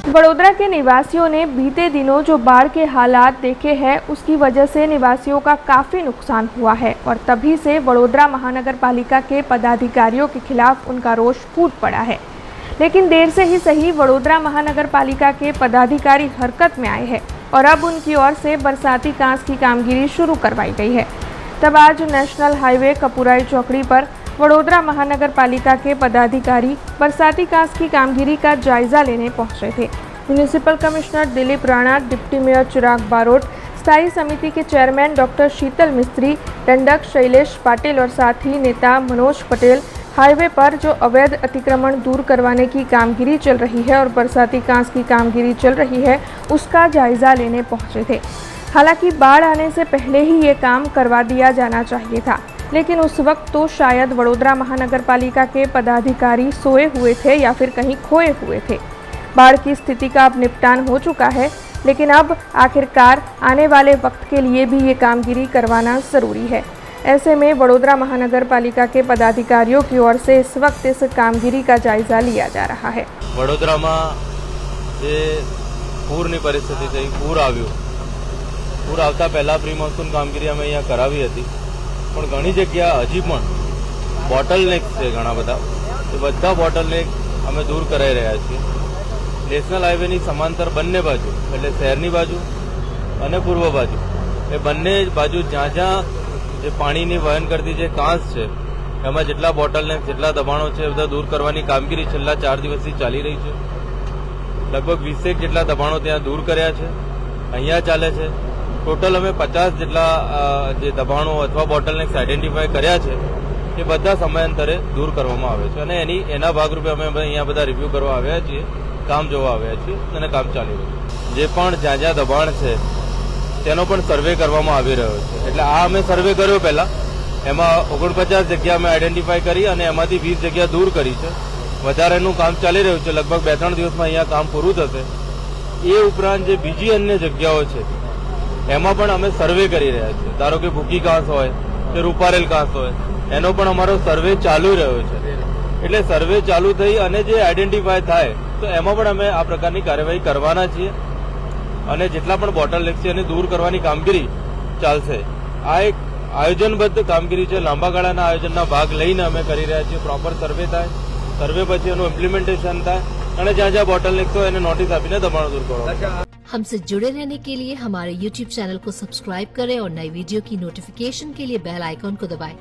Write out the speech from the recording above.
वडोदरा के निवासियों ने बीते दिनों जो बाढ़ के हालात देखे हैं उसकी वजह से निवासियों का काफ़ी नुकसान हुआ है और तभी से वडोदरा महानगर पालिका के पदाधिकारियों के खिलाफ उनका रोष फूट पड़ा है। लेकिन देर से ही सही वडोदरा महानगर पालिका के पदाधिकारी हरकत में आए हैं और अब उनकी ओर से बरसाती कांस की कामगिरी शुरू करवाई गई है। तब आज नेशनल हाईवे कपुराई चौकड़ी पर वडोदरा महानगर पालिका के पदाधिकारी बरसाती कांस की कामगिरी का जायजा लेने पहुंचे थे। Municipal commissioner Dilip Rana, deputy mayor Chirag Barot, स्थायी समिति के चेयरमैन डॉक्टर शीतल मिस्त्री, दंडक शैलेश पाटिल और साथी नेता मनोज पटेल हाईवे पर जो अवैध अतिक्रमण दूर करवाने की कामगिरी चल रही है और बरसाती कांस की कामगिरी चल रही है उसका जायजा लेने पहुंचे थे। हालांकि बाढ़ आने से पहले ही ये काम करवा दिया जाना चाहिए था, लेकिन उस वक्त तो शायद वडोदरा महानगर पालिका के पदाधिकारी सोए हुए थे या फिर कहीं खोए हुए थे। बाढ़ की स्थिति का अब निपटान हो चुका है, लेकिन अब आखिरकार आने वाले वक्त के लिए भी ये कामगिरी करवाना ज़रूरी है। ऐसे में वडोदरा महानगर पालिका के पदाधिकारियों की ओर से इस वक्त इस कामगिरी का जायजा लिया जा रहा है। वडोदरा में जे पूरनी परिस्थिति थी, पूर आव्યું, पूर आवता पहला प्री मोन्सून कामगिरी अमे अहींया करावी हती, पण घणी जग्या हजी पण बोटलनेक्स छे घणा बधा, ए बधा बोटलनेक अमे दूर कराई रह्या छीए। नेशनल हाईवेनी समांतर बंने बाजू એટલે શહેરની બાજુ અને પૂર્વ બાજુ એ બંને બાજુ જ્યાં જ્યાં જે પાણીની વહન કરતી જે કાંસ છે એમાં જેટલા બોટલનેક જેટલા દબાણો છે એ બધા દૂર કરવાની કામગીરી છેલ્લા 4 દિવસથી ચાલી રહી છે। લગભગ 20 જેટલા દબાણો ત્યાં દૂર કર્યા છે, અહીંયા ચાલે છે। टोटल अमे 50 જેટલા જે દબાણો અથવા બોટલનેક્સ આઈડેન્ટિફાય કર્યા છે એ બધા સમયાંતરે દૂર કરવામાં આવે છે અને એના ભાગરૂપે અમે અહીંયા બધા રિવ્યુ કરવા આવ્યા છીએ, કામ જોવા આવ્યા છીએ અને કામ ચાલી રહ્યું છે। જે પણ જ્યાં જ્યાં દબાણ છે તેનો પણ સર્વે કરવામાં આવી રહ્યો છે। એટલે આ અમે સર્વે કર્યો પહેલા, એમાં 49 જગ્યા અમે આઈડેન્ટિફાય કરી અને એમાંથી 20 જગ્યા દૂર કરી છે। વધારેનું કામ ચાલી રહ્યું છે, લગભગ 2-3 દિવસમાં અહીંયા કામ પૂરું થશે। એ ઉપરાંત જે બીજી અન્ય જગ્યાઓ છે એમાં પણ અમે સર્વે કરી રહ્યા છીએ। ધારો કે ભૂકી કાંસ હોય કે રૂપારેલ કાંસ હોય, એનો પણ અમારો સર્વે ચાલુ રહ્યો છે। એટલે સર્વે ચાલુ થઈ અને જે આઈડેન્ટિફાય થાય તો એમાં પણ અમે આ પ્રકારની કાર્યવાહી કરવાના છીએ અને જેટલા પણ બોટલનેક છે એને દૂર કરવાની કામગીરી ચાલશે। આ એક આયોજનબદ્ધ કામગીરી છે, લાંબા ગાળાના આયોજનના ભાગ લઈને અમે કરી રહ્યા છીએ। પ્રોપર સર્વે થાય, સર્વે પછી એનું ઇમ્પ્લિમેન્ટેશન થાય અને જ્યાં જ્યાં બોટલનેક હોય એને નોટિસ આપીને દબાણો દૂર કરવા। हमसे जुड़े रहने के लिए हमारे YouTube चैनल को सब्सक्राइब करें और नई वीडियो की नोटिफिकेशन के लिए बेल आइकॉन को दबाएं।